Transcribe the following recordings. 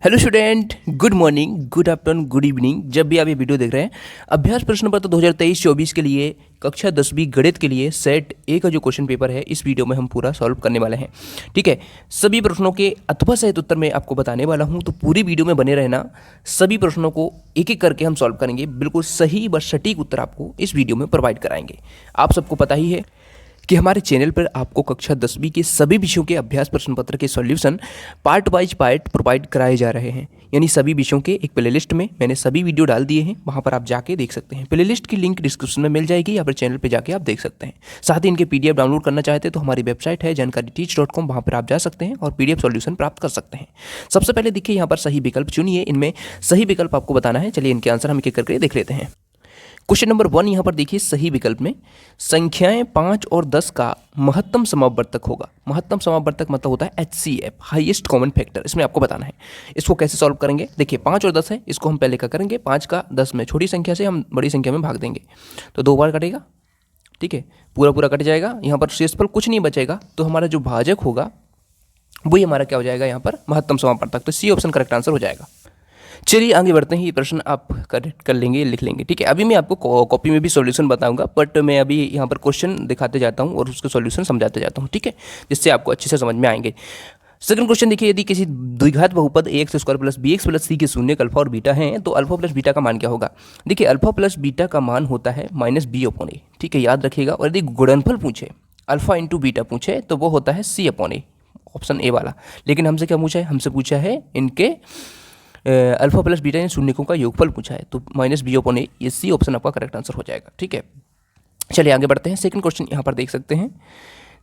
Hello student, good morning, good afternoon, good evening. जब भी आप ये वीडियो देख रहे हैं, अभ्यास प्रश्न पत्र 2023-24 के लिए कक्षा 10वीं गणित के लिए सेट ए का जो क्वेश्चन पेपर है, इस वीडियो में हम पूरा सॉल्व करने वाले हैं। ठीक है, सभी प्रश्नों के अथवा सहित उत्तर मैं आपको बताने वाला हूं, तो पूरी वीडियो में बने रहना। सभी प्रश्नों को एक एक करके हम सॉल्व करेंगे, बिल्कुल सही व सटीक उत्तर आपको इस वीडियो में प्रोवाइड कराएंगे। आप सबको पता ही है कि हमारे चैनल पर आपको कक्षा 10वीं के सभी विषयों के अभ्यास प्रश्न पत्र के solution part wise part provide कराए जा रहे हैं। यानी सभी विषयों के एक प्लेलिस्ट में मैंने सभी वीडियो डाल दिए हैं, वहां पर आप जाके देख सकते हैं। प्लेलिस्ट की लिंक डिस्क्रिप्शन में मिल जाएगी या फिर चैनल पर जाके आप देख सकते हैं। साथ ही इनके पीडीएफ डाउनलोड करना चाहते हैं तो हमारी वेबसाइट है jankaryteach.com, वहां पर आप जा सकते हैं और पीडीएफ सॉल्यूशन प्राप्त कर सकते हैं। सबसे पहले देखिए, यहाँ पर सही विकल्प चुनिए। इनमें सही विकल्प आपको बताना है। चलिए इनके आंसर हम एक एक करके देख लेते हैं। क्वेश्चन नंबर 1 यहाँ पर देखिए, सही विकल्प में संख्याएं 5 और 10 का महत्तम समावर्तक होगा। महत्तम समावर्तक मतलब होता है HCF, हाईएस्ट कॉमन फैक्टर। इसमें आपको बताना है इसको कैसे सॉल्व करेंगे। देखिए 5 और 10 है, इसको हम पहले क्या करेंगे, 5 का 10 में छोटी संख्या से हम बड़ी संख्या में भाग देंगे तो 2 बार कटेगा। ठीक है, पूरा पूरा कट जाएगा, यहाँ पर शेषफल कुछ नहीं बचेगा। तो हमारा जो भाजक होगा वही हमारा क्या हो जाएगा, यहाँ पर महत्तम समावर्तक। तो सी ऑप्शन करेक्ट आंसर हो जाएगा। चलिए आगे बढ़ते हैं। ये प्रश्न आप करेक्ट कर लेंगे, लिख लेंगे। ठीक है, अभी मैं आपको कॉपी में भी सॉल्यूशन बताऊंगा, बट मैं अभी यहाँ पर क्वेश्चन दिखाते जाता हूँ और उसके सॉल्यूशन समझाते जाता हूँ। ठीक है, जिससे आपको अच्छे से समझ में आएंगे। सेकंड क्वेश्चन देखिए, यदि किसी द्विघात बहुपद ax square plus bx plus c के शून्य अल्फा और बीटा हैं तो अल्फा प्लस बीटा का मान क्या होगा। देखिए अल्फा प्लस बीटा का मान होता है -b/a। ठीक है, याद रखिएगा। और यदि गुणनफल पूछे, अल्फा इंटू बीटा पूछे, तो वो होता है c/a, ऑप्शन ए वाला। लेकिन हमसे क्या पूछा है, हमसे पूछा है इनके अल्फा प्लस बीटा इन शून्यकों का योगफल पूछा है, तो -b/a, ये सी ऑप्शन आपका करेक्ट आंसर हो जाएगा। ठीक है, चलिए आगे बढ़ते हैं। सेकंड क्वेश्चन यहाँ पर देख सकते हैं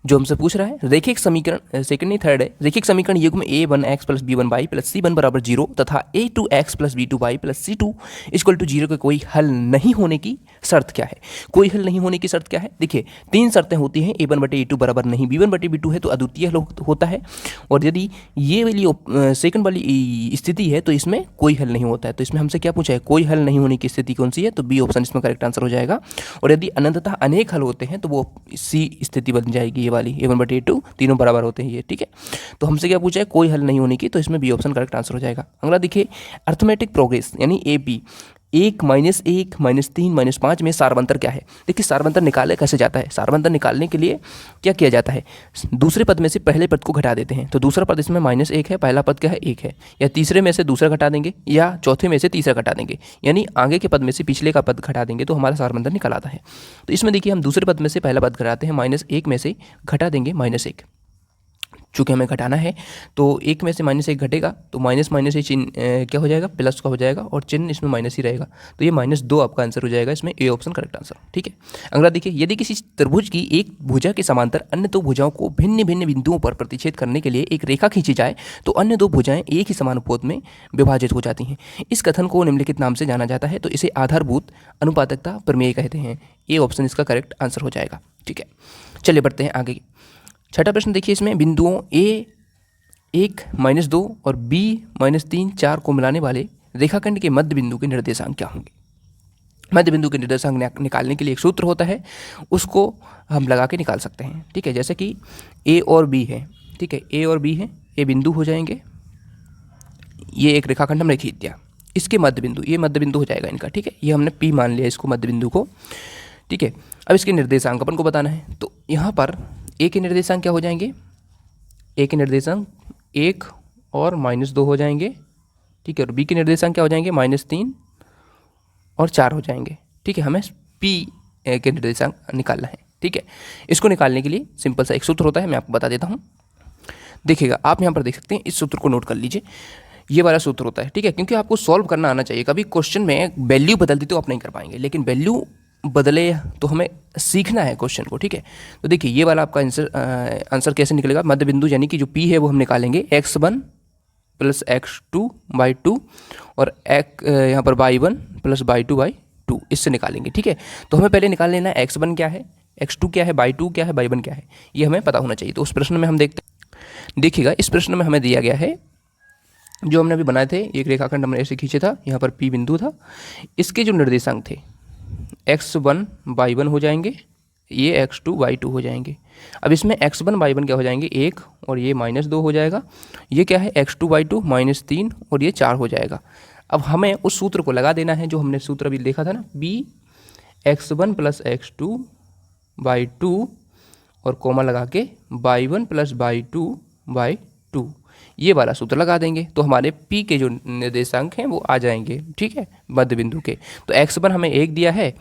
जो हमसे पूछ रहा है, रेखिक समीकरण, सेकंड नहीं थर्ड है, रेखिक समीकरण युग्म a1x plus b1y plus c1 बराबर 0 तथा a2x plus b2y plus c2 equal to 0 के कोई हल नहीं होने की शर्त क्या है। कोई हल नहीं होने की शर्त क्या है। देखिए 3 शर्तें होती हैं। a1/a2 बराबर नहीं, b1/b2 है तो अद्वितीय हल होता है, और यदि ये वाली सेकंड वाली स्थिति है तो इसमें कोई हल नहीं होता है। तो इसमें हमसे क्या पूछा है, कोई हल नहीं होने की स्थिति कौन सी है, तो बी ऑप्शन इसमें करेक्ट आंसर हो जाएगा। और यदि अनंततः अनेक हल होते हैं तो वो सी स्थिति बन जाएगी, ये वाली a1/a2, तीनों बराबर होते हैं ये। ठीक है, तो हमसे क्या पूछा है, कोई हल नहीं होने की, तो इसमें बी ऑप्शन करेक्ट आंसर हो जाएगा। अगला देखिए, अर्थमेटिक प्रोग्रेस यानी AP 1 -1 -3 -5 में सारवंतर क्या है। देखिए सारवंतर निकाले कैसे जाता है। सारवंतर निकालने के लिए क्या किया जाता है, दूसरे पद में से पहले पद को घटा देते हैं। तो दूसरा पद इसमें -1 है, पहला पद क्या है 1 है, या तीसरे में से दूसरा घटा देंगे या चौथे में से तीसरा घटा देंगे, यानी आगे के पद में से पिछले का पद घटा देंगे तो हमारा सारवंतर निकल आता है। तो इसमें देखिए हम दूसरे पद में से पहला पद घटाते हैं, -1 में से घटा देंगे -1। चूँकि हमें घटाना है तो 1 में से -1 घटेगा तो माइनस माइनस ही चिन्ह क्या हो जाएगा, प्लस का हो जाएगा, और चिन्ह इसमें माइनस ही रहेगा। तो ये -2 आपका आंसर हो जाएगा, इसमें ए ऑप्शन करेक्ट आंसर। ठीक है, अगला देखिए, यदि किसी त्रिभुज की एक भुजा के समांतर अन्य दो भुजाओं को भिन्न भिन्न बिंदुओं पर प्रतिच्छेद करने के लिए एक रेखा खींची जाए तो अन्य दो भुजाएं एक ही समान उपरोत में विभाजित हो जाती हैं। इस कथन को निम्नलिखित नाम से जाना जाता है, तो इसे आधारभूत अनुपातकता प्रमेय कहते हैं। ए ऑप्शन इसका करेक्ट आंसर हो जाएगा। ठीक है, चलिए बढ़ते हैं आगे। छठा प्रश्न देखिए, इसमें बिंदुओं A1 -2 और B-3 4 को मिलाने वाले रेखाखंड के मध्य बिंदु के निर्देशांक क्या होंगे। मध्य बिंदु के निर्देशांक निकालने के लिए एक सूत्र होता है, उसको हम लगा के निकाल सकते हैं। ठीक है, जैसे कि A और B है। ठीक है, A और B है, ये बिंदु हो जाएंगे। ये एक रेखाखंड हमने खींच दिया, इसके मध्य बिंदु, ये मध्य बिंदु हो जाएगा इनका। ठीक है, ये हमने P मान लिया इसको, मध्य बिंदु को। ठीक है, अब इसके निर्देशांक अपन को बताना है, तो यहाँ पर A के निर्देशांक क्या हो जाएंगे, A के निर्देशांक 1 और -2 हो जाएंगे। ठीक है, और B के निर्देशांक क्या हो जाएंगे, -3 और 4 हो जाएंगे। ठीक है, हमें P के निर्देशांक निकालना है। ठीक है, इसको निकालने के लिए सिंपल सा एक सूत्र होता है, मैं आपको बता देता हूँ। देखिएगा, आप यहाँ पर देख सकते हैं, इस सूत्र को नोट कर लीजिए। ये वाला सूत्र होता है। ठीक है, क्योंकि आपको सॉल्व करना आना चाहिए। कभी क्वेश्चन में वैल्यू बदल दी तो आप नहीं कर पाएंगे, लेकिन वैल्यू बदले तो हमें सीखना है क्वेश्चन को। ठीक है, तो देखिए ये वाला आपका आंसर कैसे निकलेगा, मध्य बिंदु यानी कि जो P है वो हम निकालेंगे x1 प्लस x2/2 और यहाँ पर y1 प्लस y2/2, इससे निकालेंगे। ठीक है, तो हमें पहले निकाल लेना है x1 क्या है, x2 क्या है, y2 क्या है, y1 क्या है, ये हमें पता होना चाहिए। तो उस प्रश्न में हम देखते हैं। देखिएगा, इस प्रश्न में हमें दिया गया है, जो हमने अभी बनाए थे, एक रेखाखंड हमने ऐसे खींचे था, यहाँ पर P बिंदु था, इसके जो निर्देशांक थे x1 y1 हो जाएंगे, ये x2/2 हो जाएंगे। अब इसमें x1/1 क्या हो जाएंगे 1 और ये -2 हो जाएगा। ये क्या है x2/2 -3 और ये 4 हो जाएगा। अब हमें उस सूत्र को लगा देना है जो हमने सूत्र अभी देखा था ना, bx1 + x2/2 और कोमा लगा के y1 + y2/2 ये वाला सूत्र लगा देंगे तो हमारे p के जो निर्देशांक हैं वो आ जाएंगे, ठीक है, मध्य बिंदु के। तो x1 हमें 1 दिया है,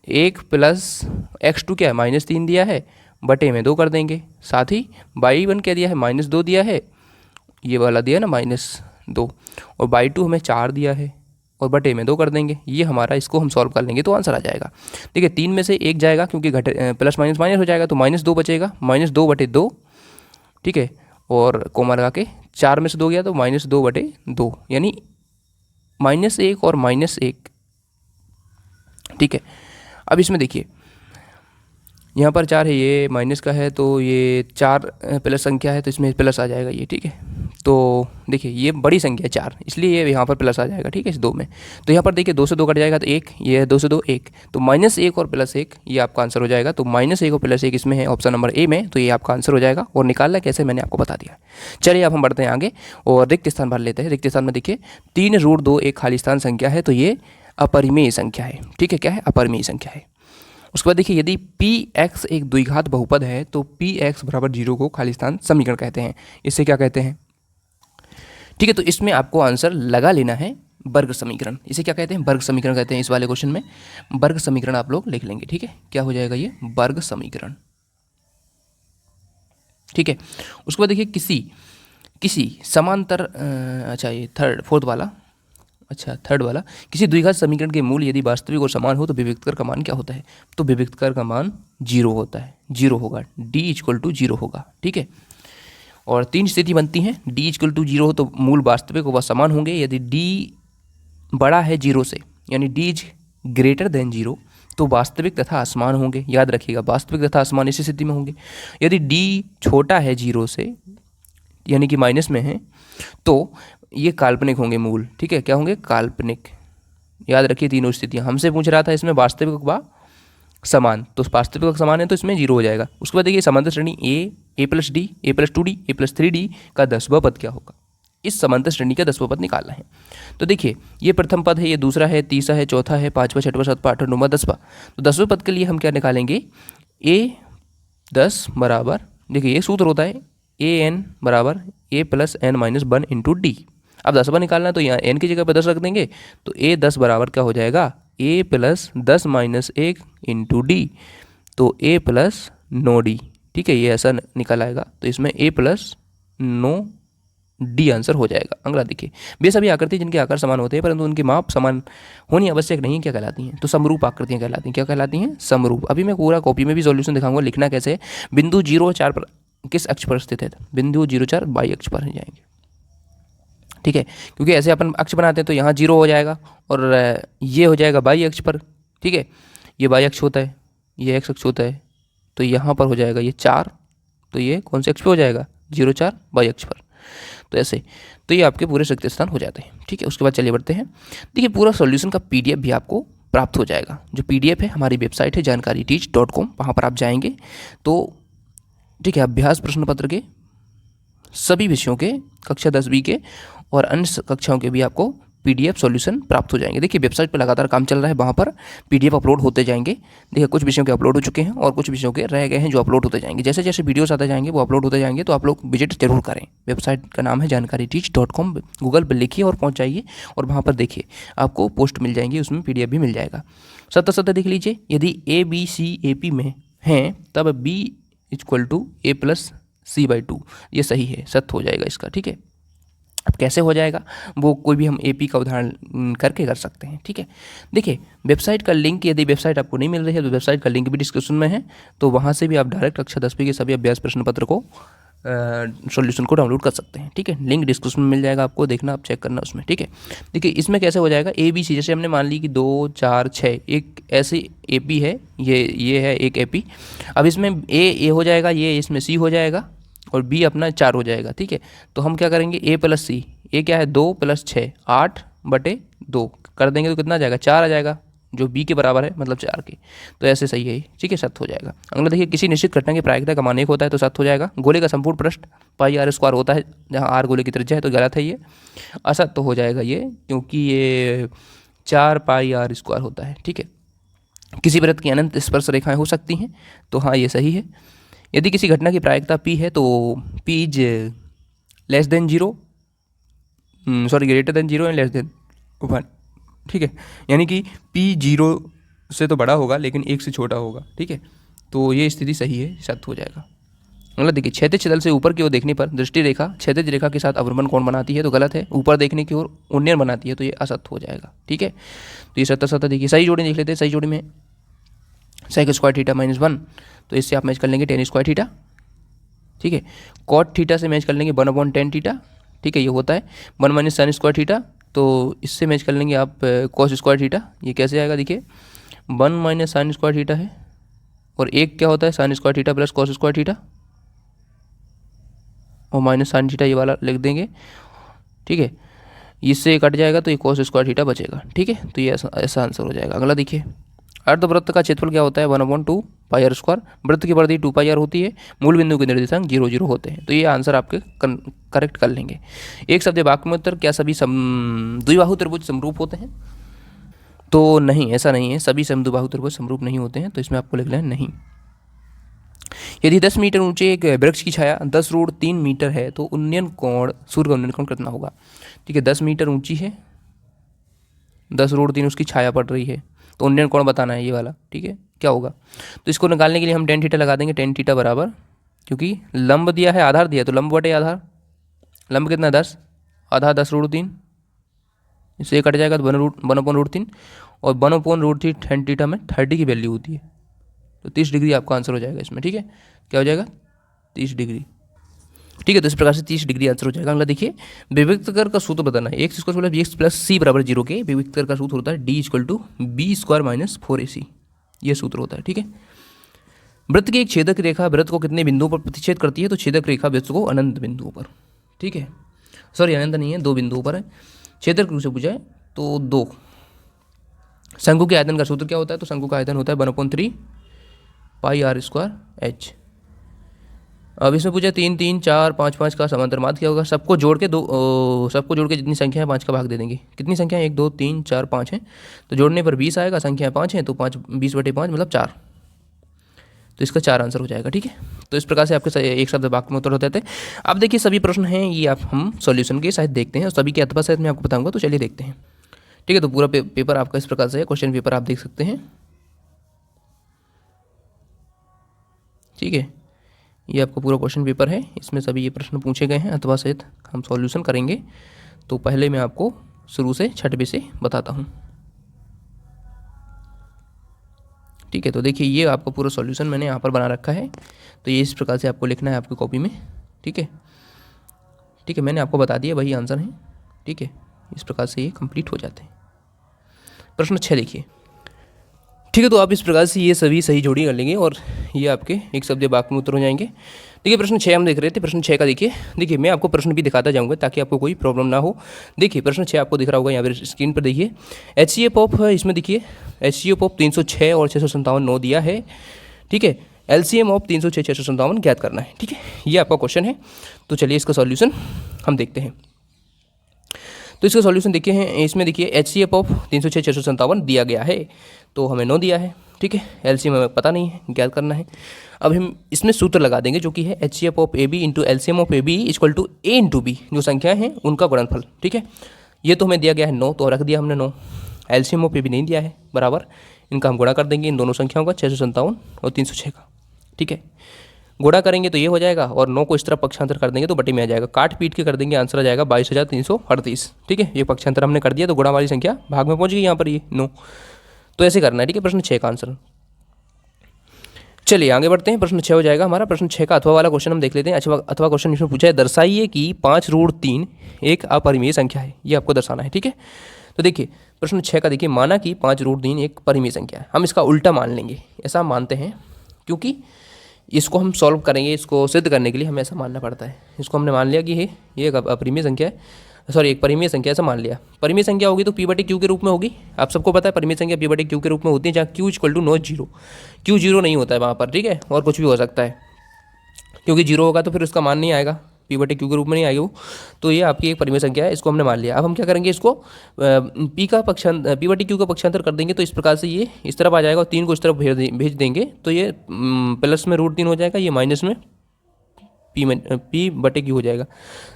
1 + x2 क्या है -3 दिया है, बटे में 2 कर देंगे। साथ ही y1 क्या दिया है -2 दिया है, ये वाला दिया ना -2, और y2 हमें 4 दिया है और बटे में 2 कर देंगे। ये हमारा, इसको हम सॉल्व कर लेंगे तो आंसर आ जाएगा। देखिए 3 में से 1 जाएगा क्योंकि प्लस माइनस माइनस हो जाएगा तो -2 बचेगा, -2/2, ठीक है, और कोमा लगा के 4 में से 2 गया तो -2/2 यानी -1 और -1, ठीक है। अब इसमें देखिए यहाँ पर 4 है, ये माइनस का है तो ये 4 प्लस संख्या है तो इसमें प्लस आ जाएगा ये, ठीक है। तो देखिए ये बड़ी संख्या है 4, इसलिए ये यहाँ पर प्लस आ जाएगा, ठीक है, इस 2 में। तो यहाँ पर देखिए 2 से 2 कट जाएगा तो 1, ये है 2 से 2 1, तो -1 और +1 ये आपका आंसर हो जाएगा। तो -1 और +1 इसमें है ऑप्शन नंबर ए में, तो ये आपका आंसर हो जाएगा। और निकालना कैसे मैंने आपको बता दिया। चलिए अब हम बढ़ते हैं आगे और रिक्त स्थान भर लेते हैं। रिक्त स्थान में देखिए 3√2 एक खाली स्थान संख्या है तो ये अपरिमेय संख्या है, ठीक है। क्या है? अपरिमेय संख्या है। उसके बाद देखिए यदि px एक द्विघात बहुपद है तो px = 0 को खाली स्थान समीकरण कहते हैं। इससे क्या कहते हैं, ठीक है। तो इसमें आपको आंसर लगा लेना है वर्ग समीकरण। इसे क्या कहते हैं? वर्ग समीकरण कहते हैं। इस वाले क्वेश्चन में वर्ग समीकरण आप लोग लिख लेंगे, ठीक है। क्या हो जाएगा ये? वर्ग समीकरण, ठीक है। उसके बाद देखिए किसी समांतर अच्छा ये थर्ड वाला किसी द्विघात समीकरण के मूल यदि वास्तविक और समान हो तो विविक्तकर का मान क्या होता है? तो विविक्तकर का मान 0 होता है, 0 होगा, d = 0 होगा, ठीक है। और 3 स्थिति बनती हैं। d = 0 हो तो मूल वास्तविक व समान होंगे। यदि d बड़ा है 0 से यानी d > 0 तो वास्तविक तथा असमान होंगे। याद रखिएगा, वास्तविक तथा असमान इसी स्थिति में होंगे। यदि d छोटा है 0 से यानी कि माइनस में है तो ये काल्पनिक होंगे मूल, ठीक है। क्या होंगे? काल्पनिक। याद रखिए तीनों स्थितियां। हमसे पूछ रहा था इसमें वास्तविक व समान, तो वास्तविक व समान है तो इसमें 0 हो जाएगा। उसके बाद देखिए समांतर श्रेणी a + d, a + 2d, a + 3d का 10वां पद क्या होगा? इस समांतर श्रेणी का 10वां पद निकालना है। तो देखिए ये प्रथम पद है, ये दूसरा है, तीसरा है, चौथा है, 5वां, 6वां, 7वां, 8वां, 9वां, 10वां। तो 10वें पद के लिए हम क्या निकालेंगे? a10 बराबर, देखिए ये सूत्र होता है an = a + n - 1 × d। अब 10वां निकालना है तो यहाँ n की जगह पर 10 रख देंगे तो a10 बराबर क्या हो जाएगा? a + 10 - 1 × d, तो a + 9d, ठीक है। ये ऐसा निकल आएगा तो इसमें a + 9d आंसर हो जाएगा। अगला देखिए वे सभी आकृति जिनके आकार समान होते हैं परंतु उनकी माप समान होनी आवश्यक नहीं, क्या कहलाती हैं? तो समरूप आकृतियाँ कहलाती हैं। क्या कहलाती हैं? समरूप। अभी मैं पूरा कॉपी में भी सॉल्यूशन दिखाऊंगा, लिखना कैसे है। बिंदु 0 और 4 पर किस अक्ष पर स्थित है? बिंदु 0, 4 y अक्ष पर जाएंगे, ठीक है, क्योंकि ऐसे अपन अक्ष बनाते हैं तो यहाँ 0 हो जाएगा और ये हो जाएगा y अक्ष पर, ठीक है। ये y अक्ष होता है, ये x अक्ष होता है, तो यहाँ पर हो जाएगा ये 4, तो ये कौन से अक्ष पे हो जाएगा? 0, 4 y अक्ष पर। तो ऐसे, तो ये आपके पूरे रिक्त स्थान हो जाते हैं, ठीक है। उसके बाद चलिए बढ़ते हैं। देखिए पूरा सॉल्यूशन का PDF भी आपको प्राप्त हो जाएगा। जो PDF है हमारी वेबसाइट है jankariteach.com, वहाँ पर आप जाएंगे तो ठीक है अभ्यास प्रश्न पत्र के सभी विषयों के कक्षा 10वीं के और अन्य कक्षाओं के भी आपको PDF सॉल्यूशन प्राप्त हो जाएंगे। देखिए वेबसाइट पर लगातार काम चल रहा है, वहाँ पर PDF अपलोड होते जाएंगे। देखिए कुछ विषयों के अपलोड हो चुके हैं और कुछ विषयों के रह गए हैं जो अपलोड होते जाएंगे। जैसे जैसे वीडियोस आते जाएंगे वो अपलोड होते जाएंगे, तो आप लोग विजिट जरूर करें। वेबसाइट का नाम है jankariteach.com, गूगल पर लिखिए और पहुँच जाइए और वहाँ पर देखिए आपको पोस्ट मिल जाएंगी, उसमें PDF भी मिल जाएगा। सत्य देख लीजिए, यदि ABC AP में हैं तब B = a + c/2, ये सही है, सत्य हो जाएगा इसका, ठीक है। अब कैसे हो जाएगा वो कोई भी हम AP का उदाहरण करके कर सकते हैं, ठीक है। देखिए वेबसाइट का लिंक, यदि वेबसाइट आपको नहीं मिल रही है तो वेबसाइट का लिंक भी डिस्क्रिप्शन में है, तो वहाँ से भी आप डायरेक्ट कक्षा 10वीं के सभी अभ्यास प्रश्न पत्र को सॉल्यूशन को डाउनलोड कर सकते हैं, ठीक है। लिंक डिस्क्रिप्शन में मिल जाएगा, आपको देखना, आप चेक करना उसमें, ठीक है। देखिए इसमें कैसे हो जाएगा ABC, जैसे हमने मान ली कि 2, 4, 6 एक ऐसे AP है, ये है एक AP। अब इसमें A हो जाएगा, ये इसमें C हो जाएगा और B अपना 4 हो जाएगा, ठीक है। तो हम क्या करेंगे A + C, A क्या है 2 + 6 8/2 कर देंगे तो कितना आ जाएगा? 4 आ जाएगा, जो बी के बराबर है, मतलब 4 के। तो ऐसे सही है, ठीक है, सत्य हो जाएगा। अगला देखिए, किसी निश्चित घटना की प्रायिकता का मान 1 होता है तो सत्य हो जाएगा। गोले का संपूर्ण पृष्ठ पाई आर स्क्वायर होता है, जहाँ आर गोले की त्रिज्या है, तो गलत है, ये असत्य हो जाएगा ये, क्योंकि ये 4 पाई आर स्क्वायर होता है, ठीक है। किसी वृत्त की अनंत स्पर्श रेखाएं हो सकती हैं, तो हाँ ये सही है। यदि किसी घटना की प्रायिकता पी है तो P is less than 0, sorry greater than 0 and less than 1, ठीक है। यानी कि पी 0 से तो बड़ा होगा लेकिन 1 से छोटा होगा, ठीक है। तो ये स्थिति सही है, सत्य हो जाएगा। मतलब देखिए, क्षैतिज तल से ऊपर की ओर देखने पर दृष्टि रेखा क्षैतिज रेखा के साथ अवलंबन कोण बनाती है, तो गलत है। ऊपर देखने की ओर उन्नयन बनाती है, तो ये असत्य हो जाएगा, ठीक है। तो ये सत्य सत्य देखिए, सही जोड़ी देख लेते हैं। सही जोड़ी में सेक स्क्वायर थीटा -1, तो इससे आप मैच कर लेंगे टेन स्क्वायर थीटा, ठीक है। कॉट थीटा से मैच कर लेंगे 1/10 थीटा, ठीक है, ये होता है 1 - sin स्क्वायर थीटा, तो इससे मैच कर लेंगे आप कॉस स्क्वायर थीटा। ये कैसे आएगा देखिए, 1 - sin स्क्वायर थीटा है, और एक क्या होता है sin square theta plus cos square theta, और माइनस sin थीटा ये वाला लिख देंगे, ठीक है। इससे कट जाएगा तो ये कॉस स्क्वायर थीटा बचेगा, ठीक है। तो ये ऐसा आंसर हो जाएगा। अगला देखिए, अर्धवृत्त का क्षेत्रफल क्या होता है, 1/2 पाई आर स्क्वायर। वृत्त की परिधि 2 पाई आर होती है, मूल बिंदु के निर्देशांक 0 0 होते हैं, तो ये आंसर आपके करेक्ट कर लेंगे। एक शब्द वाक्य में उत्तर, क्या सभी द्विबाहु त्रिभुज समरूप होते हैं? तो नहीं, ऐसा नहीं है, सभी समद्विबाहु त्रिभुज समरूप नहीं होते हैं, तो इसमें आपको लिखना है नहीं। यदि 10 मीटर ऊंचे एक वृक्ष की छाया 10√3 मीटर है तो उन्नयन कोण, सूर्य का उन्नयन कोण कितना होगा? ठीक है, 10 मीटर ऊंची है, 10√3 उसकी छाया पड़ रही है, तो उन्नयन कोण बताना है ये वाला, ठीक है, क्या होगा? तो इसको निकालने के लिए हम tan थीटा लगा देंगे। tan थीटा बराबर, क्योंकि लंब दिया है, आधार दिया है, तो लंब बटे आधार, लंब कितना 10, आधार 10√3, इससे कट जाएगा तो 1/√3, और 1/√3 tan थीटा में 30 की वैल्यू होती है, तो 30 डिग्री आपका आंसर हो जाएगा इसमें, ठीक है। क्या हो जाएगा? 30 डिग्री, ठीक है। तो इस प्रकार से 30 डिग्री आंसर हो जाएगा। अगला देखिए, विविक्त कर का सूत्र बताना है। x square plus x plus C बराबर 0 के विविक्त कर का सूत्र होता है d = b² - 4ac, ये सूत्र होता है, ठीक है। वृत्त की एक छेदक रेखा वृत्त को कितने बिंदुओं पर प्रतिच्छेद करती है? तो छेदक रेखा वृत्त को अनंत बिंदुओं पर, ठीक है, सॉरी अनंत नहीं है, 2 बिंदुओं पर है। छेदक रूप से पूछा है तो 2। शंकु के आयतन का सूत्र क्या होता है? तो शंकु का आयतन होता है 1/3 पाई आर स्क्वायर h। अब इसमें पूछा 3 3 4 5 5 का समांतर माध्य क्या होगा? सबको जोड़ के सबको जोड़ के जितनी संख्या है 5 का भाग दे देंगे। कितनी संख्या है? 1 2 3 4 5 है, तो जोड़ने पर 20 आएगा, संख्या 5 है तो 20/5 मतलब 4, तो इसका 4 आंसर हो जाएगा, ठीक है। तो इस प्रकार से आपके एक शब्द वाक्य में उत्तर होते थे। अब देखिए, सभी प्रश्न हैं ये आप हम सॉल्यूशन के साथ देखते हैं, और सभी के अथवा सहित मैं आपको बताऊंगा, तो चलिए देखते हैं, ठीक है। तो पूरा पेपर आपका इस प्रकार से है, क्वेश्चन पेपर आप देख सकते हैं, ठीक है। ये आपका पूरा क्वेश्चन पेपर है, इसमें सभी ये प्रश्न पूछे गए हैं, अथवा सहित हम सॉल्यूशन करेंगे। तो पहले मैं आपको शुरू से 6वें से बताता हूँ, ठीक है। तो देखिए, ये आपका पूरा सॉल्यूशन मैंने यहाँ पर बना रखा है, तो ये इस प्रकार से आपको लिखना है आपकी कॉपी में, ठीक है, ठीक है। मैंने आपको बता दिया वही आंसर है, ठीक है। इस प्रकार से ये कंप्लीट हो जाते हैं। प्रश्न 6 देखिए, ठीक है। तो आप इस प्रकार से ये सभी सही जोड़ी कर लेंगे और ये आपके एक शब्द वाक्य में उत्तर हो जाएंगे। देखिए, प्रश्न 6 हम देख रहे थे। प्रश्न 6 का देखिए मैं आपको प्रश्न भी दिखाता जाऊंगा ताकि आपको कोई प्रॉब्लम ना हो। देखिए, प्रश्न 6 आपको दिख रहा होगा यहाँ पर स्क्रीन पर, देखिए HCF ऑफ, इसमें देखिए HCF ऑफ 306 और 657 9 दिया है, ठीक है। LCM ऑफ 306 657 ज्ञात करना है, ठीक है। ये आपका क्वेश्चन है, तो चलिए इसका सॉल्यूशन हम देखते हैं। तो इसका सॉल्यूशन देखिए हैं, इसमें देखिए HCF ऑफ 306 657 दिया गया है, तो हमें 9 दिया है, ठीक है। LCM हमें पता नहीं है, ज्ञात करना है। अब हम इसमें सूत्र लगा देंगे जो कि है HCF of AB into LCM of AB = A into B, जो संख्याएं हैं उनका गुणनफल, ठीक है। ये तो हमें दिया गया है 9, तो रख दिया हमने 9। LCM ऑफ AB नहीं दिया है, बराबर इनका हम गुणा कर देंगे, इन दोनों संख्याओं का 657 और 306 का, ठीक है। गुणा करेंगे तो ये हो जाएगा, और 9 को इस तरह पक्षांतर कर देंगे तो बटे में आ जाएगा, काट पीट के कर देंगे, आंसर आ जाएगा 22,338, ठीक है। ये पक्षांतर हमने कर दिया तो गुणा वाली संख्या भाग में पहुंच गई यहाँ पर, ये 9। तो ऐसे करना है, ठीक है। प्रश्न 6 का आंसर, चलिए आगे बढ़ते हैं। प्रश्न 6 हो जाएगा हमारा। प्रश्न 6 का अथवा वाला क्वेश्चन हम देख लेते हैं। अथवा क्वेश्चन इसमें पूछा है, दर्शाइए कि 5√3 एक अपरिमेय संख्या है, ये आपको दर्शाना है, ठीक है। तो देखिए, प्रश्न 6 का देखिए, माना कि 5√3 एक परिमेय संख्या है। हम इसका उल्टा मान लेंगे, ऐसा हम मानते हैं, क्योंकि इसको हम सॉल्व करेंगे, इसको सिद्ध करने के लिए हमें ऐसा मानना पड़ता है। इसको हमने मान लिया कि ये एक अपरिमेय संख्या है। सॉरी एक परिमेय संख्या ऐसा मान लिया। परिमेय संख्या होगी तो पी बटे क्यू के रूप में होगी। आप सबको पता है परिमेय संख्या पी बटे क्यू के रूप में होती है, जहाँ q equal to not zero, q zero नहीं होता है वहाँ पर, ठीक है, और कुछ भी हो सकता है, क्योंकि जीरो होगा तो फिर उसका मान नहीं आएगा, पी बटे क्यू के रूप में नहीं आएगी वो। तो ये आपकी एक परिमेय संख्या है, इसको हमने मान लिया। अब हम क्या करेंगे, इसको पी बटे क्यू का पक्षांतर कर देंगे, तो इस प्रकार से ये इस तरफ आ जाएगा और 3 को इस तरफ भेज देंगे, तो ये प्लस में √3 हो जाएगा, ये माइनस में पी बटे क्यू हो जाएगा।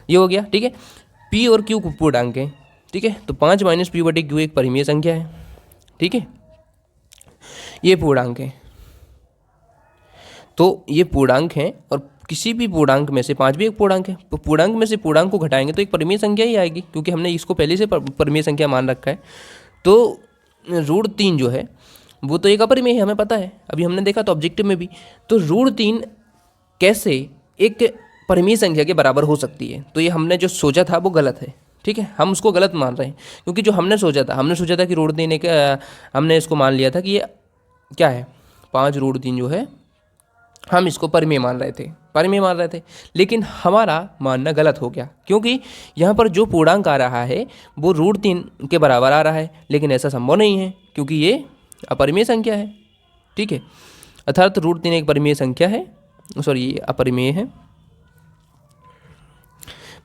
ये हो गया, ठीक है। पी और क्यू पूर्णांक हैं, ठीक है, तो 5 माइनस पी बटे क्यू एक परिमेय संख्या है, ठीक है, ये पूर्णांक है। तो ये पूर्णांक हैं और किसी भी पूर्णांक में से 5 भी एक पूर्णांक है, तो पूर्णांक में से पूर्णांक को घटाएंगे तो एक परिमेय संख्या ही आएगी, क्योंकि हमने इसको पहले से परिमेय संख्या मान रखा है। तो √3 जो है वो तो एक अपरिमेय है, हमें पता है, अभी हमने देखा तो ऑब्जेक्टिव में भी। तो √3 कैसे एक परिमेय संख्या के बराबर हो सकती है, तो ये हमने जो सोचा था वो गलत है, ठीक है, हम उसको गलत मान रहे हैं, क्योंकि जो हमने सोचा था कि √3 एक, हमने इसको मान लिया था कि ये क्या है, 5√3 जो है हम इसको परिमेय मान रहे थे, लेकिन हमारा मानना गलत हो गया, क्योंकि यहाँ पर जो पूर्णांक आ रहा है वो √3 के बराबर आ रहा है, लेकिन ऐसा संभव नहीं है, क्योंकि ये अपरिमेय संख्या है, ठीक है, अर्थात √3 एक परिमेय संख्या है, सॉरी ये अपरिमेय है,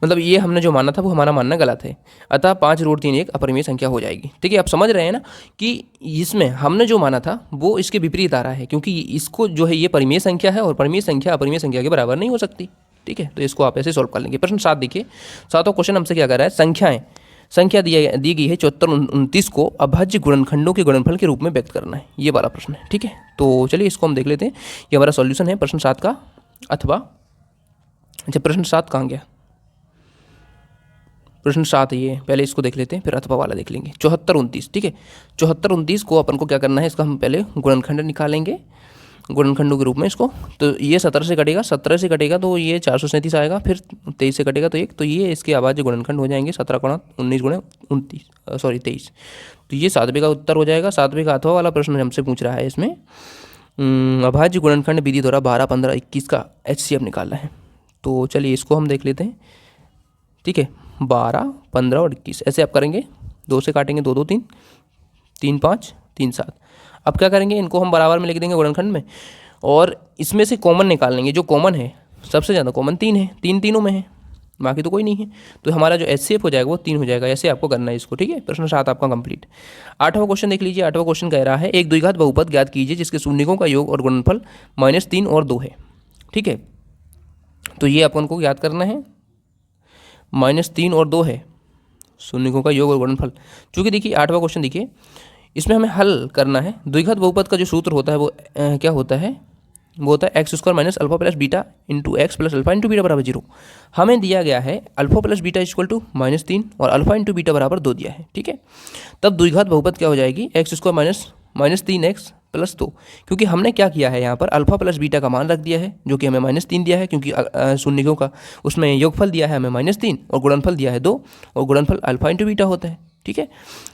मतलब ये हमने जो माना था वो हमारा मानना गलत है, अतः 5√3 एक अपरिमेय संख्या हो जाएगी, ठीक है। आप समझ रहे हैं ना कि इसमें हमने जो माना था वो इसके विपरीत आ रहा है, क्योंकि इसको जो है ये परिमेय संख्या है और परिमेय संख्या अपरिमेय संख्या के बराबर नहीं हो सकती, ठीक है। तो इसको आप ऐसे सॉल्व कर लेंगे। प्रश्न 7 देखिए, 7वां क्वेश्चन हमसे क्या कर रहा है, संख्या दी गई है 7429 को अभाज्य गुणनखंडों के गुणनफल के रूप में व्यक्त करना है, ये वाला प्रश्न है, ठीक है। तो चलिए इसको हम देख लेते हैं, ये हमारा सॉल्यूशन है प्रश्न 7 का, अथवा अच्छा प्रश्न 7 कहाँ गया, प्रश्न 7 ये, पहले इसको देख लेते हैं फिर अथवा वाला देख लेंगे। 7429, ठीक है, 7429 को अपन को क्या करना है, इसका हम पहले गुणनखंड निकालेंगे गुणनखंडों के रूप में इसको। तो ये 17 से कटेगा तो ये 437 आएगा, फिर 23 से कटेगा तो 1, तो ये इसके अभाज्य गुणनखंड हो जाएंगे 17 गुणा 19 गुणा 23, तो ये 7वें का उत्तर हो जाएगा। 7वें का अथवा वाला प्रश्न हमसे पूछ रहा है, इसमें अभाज्य गुणनखंड विधि द्वारा 12, 15, 21 का HCF निकालना है। तो चलिए इसको हम देख लेते हैं, ठीक है, 12, 15 और 21 ऐसे आप करेंगे, 2 से काटेंगे 2, 2, 3, 3, 5, 3, 7। अब क्या करेंगे, इनको हम बराबर में लिख देंगे गुणनखंड में, और इसमें से कॉमन निकाल लेंगे। जो कॉमन है सबसे ज़्यादा कॉमन 3 है, 3 तीनों में है, बाकी तो कोई नहीं है, तो हमारा जो HCF हो जाएगा वो 3 हो जाएगा। ऐसे आपको करना है इसको, ठीक है। प्रश्न 7 आपका कंप्लीट। 8वां क्वेश्चन देख लीजिए। 8वां क्वेश्चन कह रहा है एक द्विघात बहुपद ज्ञात कीजिए जिसके शून्यकों का योग और गुणनफल -3 और 2 है, ठीक है। तो ये अपन को ज्ञात करना है, -3 और 2 है शून्यकों का योग और गुणनफल। चूँकि देखिए 8वां क्वेश्चन देखिए, इसमें हमें हल करना है। द्विघात बहुपद का जो सूत्र होता है वो क्या होता है, वो होता है x² - alpha plus beta into x plus alpha into beta बराबर 0। हमें दिया गया है alpha plus beta equal to -3 और अल्फा इंटू बीटा बराबर 2 दिया है, ठीक है। तब द्विघात बहुपद क्या हो जाएगी, x² - 3x प्लस 2, क्योंकि हमने क्या किया है यहाँ पर अल्फा प्लस बीटा का मान रख दिया है, जो कि हमें -3 दिया है, क्योंकि शून्यकों का उसमें योगफल दिया है हमें -3 और गुणनफल दिया है 2, और गुणनफल अल्फा इंटू बीटा होता है, ठीक है।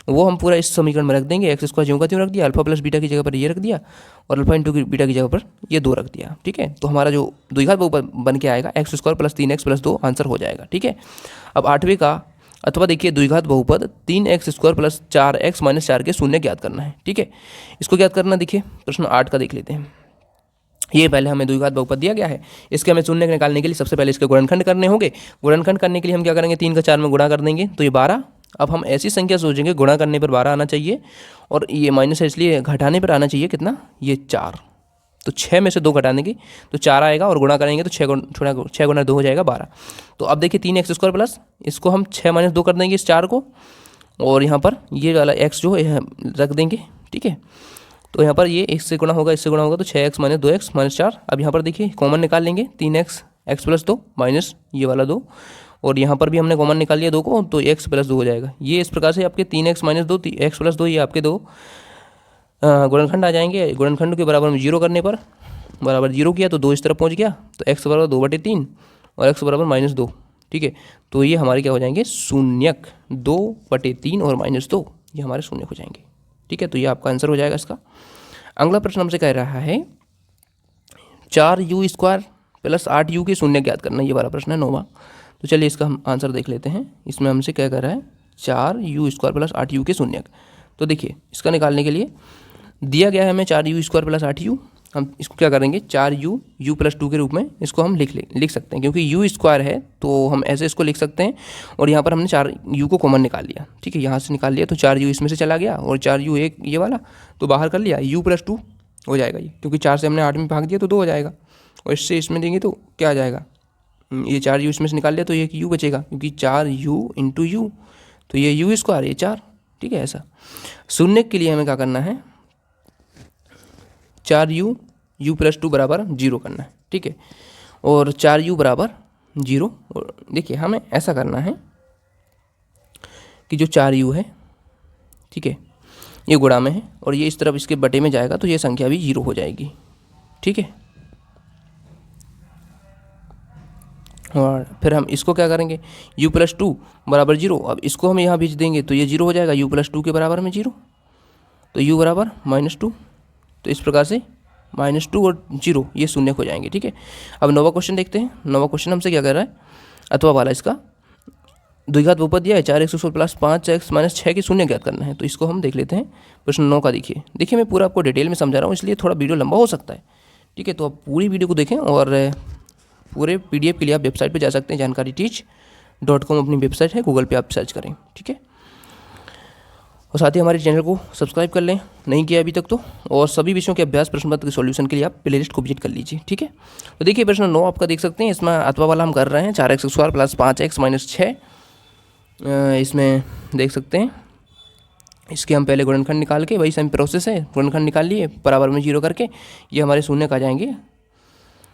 वो हम पूरा इस समीकरण में रख देंगे, x² ज्यों का त्यों रख दिया, अल्फा प्लस बीटा की जगह पर ये रख दिया और अल्फा इंटू बीटा की जगह पर ये 2 रख दिया, ठीक है। तो हमारा जो द्विघात बहुपद बन के आएगा x² + 3x + 2 आंसर हो जाएगा, ठीक है। अब 8वें का अथवा देखिए द्विघात बहुपद 3x² + 4x - 4 के शून्य ज्ञात करना है, ठीक है। इसको ज्ञात करना, देखिए प्रश्न 8 का देख लेते हैं। ये पहले हमें द्विघात बहुपद दिया गया है, इसके हमें शून्य निकालने के लिए सबसे पहले इसके गुणनखंड करने होंगे। गुणनखंड करने के लिए हम क्या करेंगे, 3 का 4 में गुणा कर देंगे तो ये 12। अब हम ऐसी संख्या सोचेंगे गुणा करने पर 12 आना चाहिए, और ये माइनस है इसलिए घटाने पर आना चाहिए कितना, ये 4। तो 6 में से 2 घटा देंगे तो 4 आएगा, और गुणा करेंगे तो 6 गुणा 2 हो जाएगा 12। तो अब देखिए 3x² प्लस, इसको हम 6 - 2 कर देंगे इस 4 को, और यहाँ पर ये वाला x जो है रख देंगे, ठीक है। तो यहाँ पर ये इससे गुणा होगा तो 6x - 2x - 4। अब यहाँ पर देखिए कॉमन निकाल लेंगे, 3x x + 2 माइनस ये वाला 2, और यहाँ पर भी हमने कॉमन निकाल लिया 2 को, तो x + 2 हो जाएगा। ये इस प्रकार से आपके 3x - 2 x + 2 ये आपके 2 गुणनखंड आ जाएंगे। गुणनखंड के बराबर में 0 करने पर बराबर 0 किया तो 2 इस तरफ पहुँच गया, तो x = 2/3 और x = -2, ठीक है। तो ये हमारे क्या हो जाएंगे, शून्यक 2/3 और -2, ये हमारे शून्यक हो जाएंगे, ठीक है। तो ये आपका आंसर हो जाएगा इसका। अगला प्रश्न हमसे कह रहा है 4u² + 8u के शून्य ज्ञात करना, ये वाला प्रश्न है 9वां। तो चलिए इसका हम आंसर देख लेते हैं। इसमें हमसे क्या कर रहा है, 4u² प्लस 8u के शून्यक। तो देखिए इसका निकालने के लिए दिया गया है हमें 4u² प्लस 8u। हम इसको क्या करेंगे, 4u प्लस 2 के रूप में इसको हम लिख सकते हैं, क्योंकि u² है तो हम ऐसे इसको लिख सकते हैं। और यहाँ पर हमने 4u को कॉमन निकाल लिया, ठीक है, यहाँ से निकाल लिया तो 4u इसमें से चला गया और 4u एक ये वाला तो बाहर कर लिया, u प्लस 2 हो जाएगा ये, क्योंकि 4 से हमने 8 में भाग दिया तो 2 हो जाएगा। और इससे इसमें देंगे तो क्या आ जाएगा, ये 4u इसमें से निकाल लिया तो ये एक u बचेगा, क्योंकि 4u इंटू यू तो ये u², ये 4, ठीक है। ऐसा शून्य के लिए हमें क्या करना है, 4u प्लस 2 बराबर 0 करना है, ठीक है, और 4u बराबर 0। और देखिए हमें ऐसा करना है कि जो 4u है, ठीक है, ये गुणा में है और ये इस तरफ इसके बटे में जाएगा तो ये संख्या भी 0 हो जाएगी, ठीक है। और फिर हम इसको क्या करेंगे, u प्लस 2 बराबर 0। अब इसको हम यहाँ भेज देंगे तो ये 0 हो जाएगा, u प्लस 2 के बराबर में 0, तो u बराबर -2। तो इस प्रकार से -2 और 0 ये शून्य हो जाएंगे, ठीक है। अब नौवां क्वेश्चन देखते हैं। नौवां क्वेश्चन हमसे क्या कर रहा है, अथवा वाला इसका द्विघात बहुपद दिया है 4x² प्लस 5x माइनस 6 की शून्य ज्ञात करना है। तो इसको हम देख लेते हैं। प्रश्न 9 का देखिए मैं पूरा आपको डिटेल में समझा रहा हूँ, इसलिए थोड़ा वीडियो लंबा हो सकता है, ठीक है। तो आप पूरी वीडियो को देखें और पूरे PDF के लिए आप वेबसाइट पर जा सकते हैं, जानकारीteach.com अपनी वेबसाइट है, गूगल पे आप सर्च करें, ठीक है। और साथ ही हमारे चैनल को सब्सक्राइब कर लें, नहीं किया अभी तक तो। और सभी विषयों के अभ्यास प्रश्न पत्र के सॉल्यूशन के लिए आप प्लेलिस्ट को विजिट कर लीजिए, ठीक है। तो देखिए प्रश्न 9 आपका देख सकते हैं, इसमें अथवा वाला हम कर रहे हैं 4x² प्लस 5x माइनस 6। इसमें देख सकते हैं इसके हम पहले गुणनखंड निकाल के, वही सेम प्रोसेस है, गुणनखंड निकाल लिए बराबर में 0 करके ये हमारे शून्य आ जाएंगे।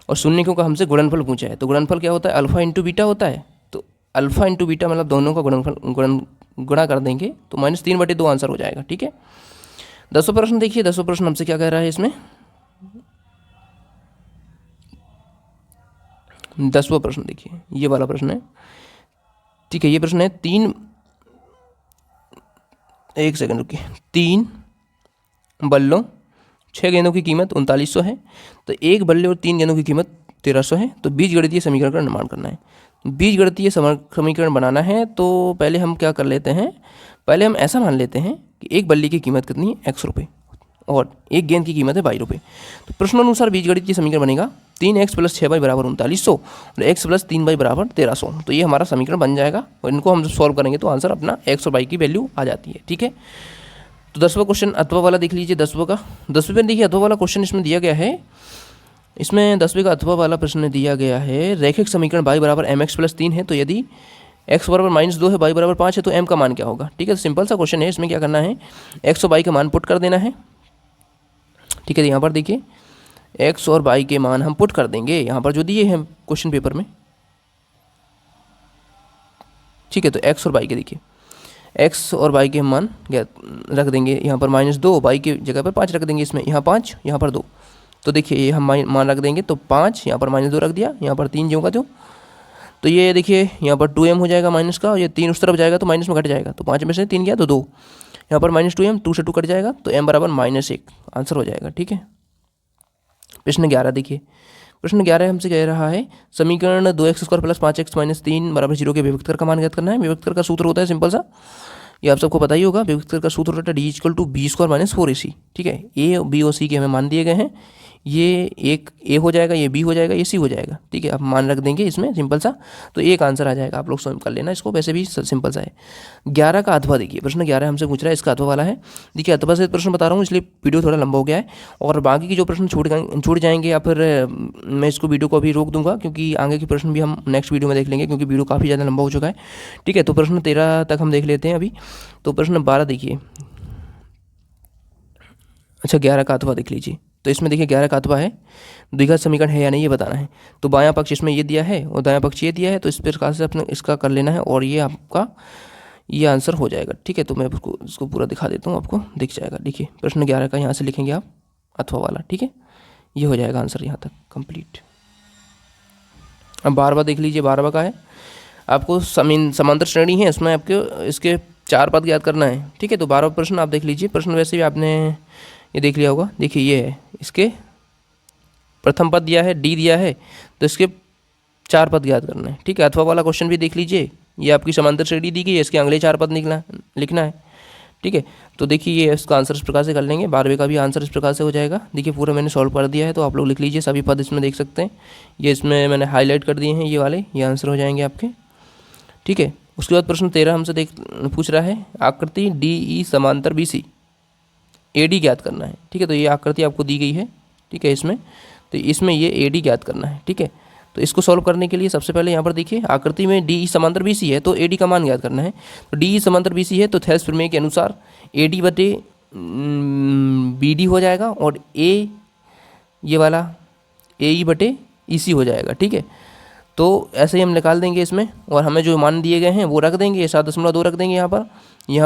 और शून्य क्योंकि हमसे गुणनफल पूछा है, तो गुणनफल क्या होता है, अल्फा इंटू बीटा होता है। तो अल्फा इंटू बीटा मतलब दोनों का गुणा कर देंगे तो -3/2 आंसर हो जाएगा, ठीक है। 10वां प्रश्न देखिए, 10वां प्रश्न हमसे क्या कह रहा है इसमें, 10वां प्रश्न देखिए ये वाला प्रश्न है, ठीक है। ये प्रश्न है 3 बल्लों 6 गेंदों की कीमत 3900 है, तो 1 बल्ले और 3 गेंदों की कीमत 1300 है। तो बीजगणितीय समीकरण का निर्माण करना है। बीजगणितीय समीकरण बनाना है तो पहले हम क्या कर लेते हैं, पहले हम ऐसा मान लेते हैं कि एक बल्ली की कीमत कितनी है, x रुपये, और एक गेंद की कीमत है 22 रुपये। तो प्रश्नानुसार बीजगणितीय समीकरण बनेगा 3x प्लस 6y बराबर 3900 और x प्लस 3y बराबर 1300। तो ये हमारा समीकरण बन जाएगा और इनको हम सॉल्व करेंगे तो आंसर अपना x और y की वैल्यू आ जाती है, ठीक है। तो 10वां क्वेश्चन अथवा वाला देख लीजिए, 10वें में देखिए अथवा वाला क्वेश्चन इसमें दिया गया है। इसमें 10वें का अथवा वाला प्रश्न दिया गया है, रैखिक समीकरण y बराबर mx प्लस 3 है, तो यदि x बराबर -2 है, y बराबर 5 है, तो m का मान क्या होगा, ठीक है। तो सिंपल सा क्वेश्चन है, इसमें क्या करना है, x और y का मान पुट कर देना है, ठीक है। यहाँ पर देखिए x और y के मान हम पुट कर देंगे, यहाँ पर जो दिए हैं क्वेश्चन पेपर में, ठीक है। तो x और y के देखिए x और y के मान रख देंगे, यहाँ पर -2, y की जगह पर 5 रख देंगे, इसमें यहाँ 5 यहाँ पर 2। तो देखिए ये हम मान रख देंगे, तो 5 यहाँ पर -2 रख दिया, यहाँ पर 3 ज्यों का त्यों। तो ये देखिए यहाँ पर 2m हो जाएगा माइनस का, और ये 3 उस तरफ जाएगा तो माइनस में घट जाएगा, तो 5 में से 3 गया तो 2, यहाँ पर -2m, 2 से 2 कट जाएगा तो m बराबर -1 आंसर हो जाएगा, ठीक है। प्रश्न 11 देखिए, प्रश्न 11 हमसे कह रहा है समीकरण 2x² प्लस 5x माइनस 3 बराबर 0 के विभक्तर का मान ज्ञात करना है। विभक्तर का सूत्र होता है सिंपल सा, ये आप सबको पता ही होगा। विभक्तर का सूत्र होता है D=b² माइनस 4ac, ठीक है। a, b और c के हमें मान दिए गए हैं, ये एक a हो जाएगा, ये b हो जाएगा, ये c हो जाएगा, ठीक है। आप मान रख देंगे इसमें सिंपल सा, तो एक आंसर आ जाएगा, आप लोग स्वयं कर लेना इसको, वैसे भी सिंपल सा है। 11 का अथवा देखिए, प्रश्न 11 हमसे पूछ रहा है, इसका अथवा वाला है। देखिए अथवा से प्रश्न बता रहा हूँ इसलिए वीडियो थोड़ा लंबा हो गया है, और बाकी के जो प्रश्न छूट जाएंगे या फिर मैं इसको वीडियो को अभी रोक दूंगा, क्योंकि आगे के प्रश्न भी हम नेक्स्ट वीडियो में देख लेंगे, क्योंकि वीडियो काफ़ी ज़्यादा लंबा हो चुका है, ठीक है। तो प्रश्न 13 तक हम देख लेते हैं अभी। तो प्रश्न 12 देखिए, अच्छा 11 का अथवा देख लीजिए। तो इसमें देखिए 11 का अथवा है, द्विघात समीकरण है या नहीं ये बताना है। तो बायां पक्ष इसमें ये दिया है और दायां पक्ष ये दिया है, तो इस प्रकार से अपने इसका कर लेना है और ये आपका ये आंसर हो जाएगा, ठीक है। तो मैं इसको पूरा दिखा देता हूँ, आपको दिख जाएगा। देखिए प्रश्न 11 का यहाँ से लिखेंगे आप अथवा वाला, ठीक है, ये हो जाएगा आंसर यहाँ तक कंप्लीट। अब 12वां देख लीजिए, 12वां का है आपको समांतर श्रेणी है, इसमें आपके इसके 4 पद याद करना है, ठीक है। तो 12वां प्रश्न आप देख लीजिए। प्रश्न वैसे भी आपने ये देख लिया होगा, देखिए ये है, इसके प्रथम पद दिया है, डी दिया है, तो इसके चार पद याद करना है, ठीक है। अथवा वाला क्वेश्चन भी देख लीजिए, ये आपकी समांतर श्रेणी दी गई है, इसके अगले चार पद लिखना है, ठीक है। तो देखिए ये इसका आंसर इस प्रकार से कर लेंगे, 12वें का भी आंसर इस प्रकार से हो जाएगा। देखिए पूरा मैंने सॉल्व कर दिया है, तो आप लोग लिख लीजिए, सभी पद इसमें देख सकते हैं, ये इसमें मैंने हाईलाइट कर दिए हैं, ये वाले, ये आंसर हो जाएंगे आपके, ठीक है। उसके बाद प्रश्न 13 हमसे पूछ रहा है, आकृति डी ई समांतर बी सी, ए डी ज्ञात करना है, ठीक है। तो ये आकृति आपको दी गई है, ठीक है, इसमें, तो इसमें ये ए डी ज्ञात करना है, ठीक है। तो इसको सॉल्व करने के लिए सबसे पहले यहाँ पर देखिए, आकृति में डी ई समांतर बी सी है, तो ए डी का मान ज्ञात करना है। तो डी ई समांतर बी सी है, तो थेल्स प्रमेय के अनुसार ए डी बटे बी डी हो जाएगा, और ए ये वाला ए ई बटे ई सी हो जाएगा, ठीक है। तो ऐसे ही हम निकाल देंगे इसमें, और हमें जो मान दिए गए हैं वो रख देंगे, 7.2 रख देंगे यहाँ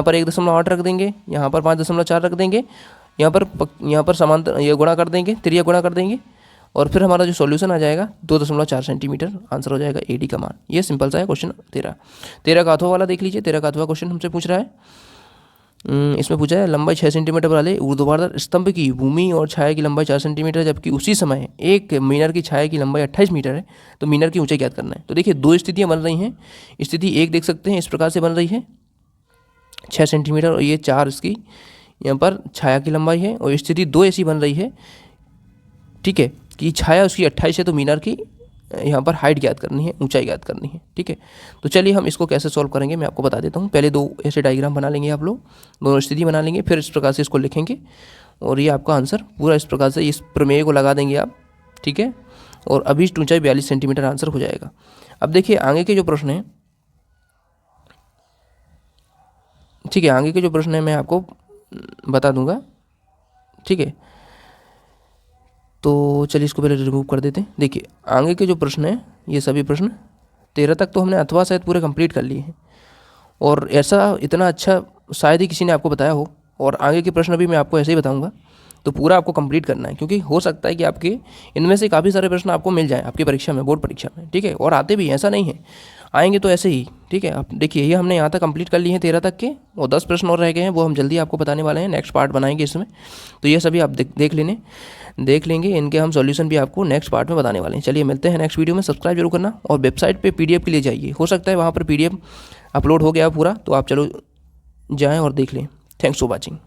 पर 1.8 रख देंगे, यहाँ पर 5.4 रख देंगे, यहाँ पर समांतर ये गुणा कर देंगे, त्रिया गुणा कर देंगे, और फिर हमारा जो सॉल्यूशन आ जाएगा 2.4 सेंटीमीटर आंसर हो जाएगा ए डी का मान। ये सिंपल सा है क्वेश्चन 13 का अथवा वाला देख लीजिए। 13 का अथवा क्वेश्चन हमसे पूछ रहा है, इसमें पूछा है लंबाई 6 सेंटीमीटर वाले ऊर्ध्वाधर स्तंभ की भूमि और छाया की लंबाई 4 सेंटीमीटर, जबकि उसी समय एक मीनर की छाया की लंबाई 28 मीटर है, तो मीनर की ऊंचाई ज्ञात करना है। तो देखिए दो स्थितियाँ बन रही हैं, स्थिति एक देख सकते हैं इस प्रकार से बन रही है 6 सेंटीमीटर, और ये 4 इसकी यहाँ पर छाया की लंबाई है, और स्थिति 2 ऐसी बन रही है, ठीक है, कि छाया उसकी 28 है, तो मीनार की यहाँ पर हाइट ज्ञात करनी है, ऊंचाई ज्ञात करनी है, ठीक है। तो चलिए हम इसको कैसे सॉल्व करेंगे मैं आपको बता देता हूँ। पहले दो ऐसे डायग्राम बना लेंगे आप लोग, दोनों स्थिति बना लेंगे, फिर इस प्रकार से इसको लिखेंगे, और ये आपका आंसर पूरा इस प्रकार से इस प्रमेय को लगा देंगे आप, ठीक है। और अभी ऊंचाई 42 सेंटीमीटर आंसर हो जाएगा। अब देखिए आगे के जो प्रश्न हैं, ठीक है, आगे के जो प्रश्न है मैं आपको बता दूंगा, ठीक है। तो चलिए इसको पहले रिमूव कर देते हैं। देखिए आगे के जो प्रश्न हैं, ये सभी प्रश्न 13 तक तो हमने अथवा शायद पूरे कंप्लीट कर लिए हैं, और ऐसा इतना अच्छा शायद ही किसी ने आपको बताया हो, और आगे के प्रश्न भी मैं आपको ऐसे ही बताऊंगा। तो पूरा आपको कंप्लीट करना है, क्योंकि हो सकता है कि आपके इनमें से काफ़ी सारे प्रश्न आपको मिल जाएं आपकी परीक्षा में, बोर्ड परीक्षा में, ठीक है। और आते भी ऐसा नहीं है, आएंगे तो ऐसे ही, ठीक है। आप देखिए ये हमने यहाँ तक कंप्लीट कर लिए हैं 13 तक के, और 10 प्रश्न और रह गए हैं, वो हम जल्दी आपको बताने वाले हैं, नेक्स्ट पार्ट बनाएंगे इसमें। तो ये सभी आप देख लेंगे, इनके हम सॉल्यूशन भी आपको नेक्स्ट पार्ट में बताने वाले हैं। चलिए मिलते हैं नेक्स्ट वीडियो में, सब्सक्राइब जरूर करना, और वेबसाइट पे PDF के लिए जाइए, हो सकता है वहाँ पर PDF अपलोड हो गया पूरा, तो आप चलो जाएँ और देख लें। Thanks for watching.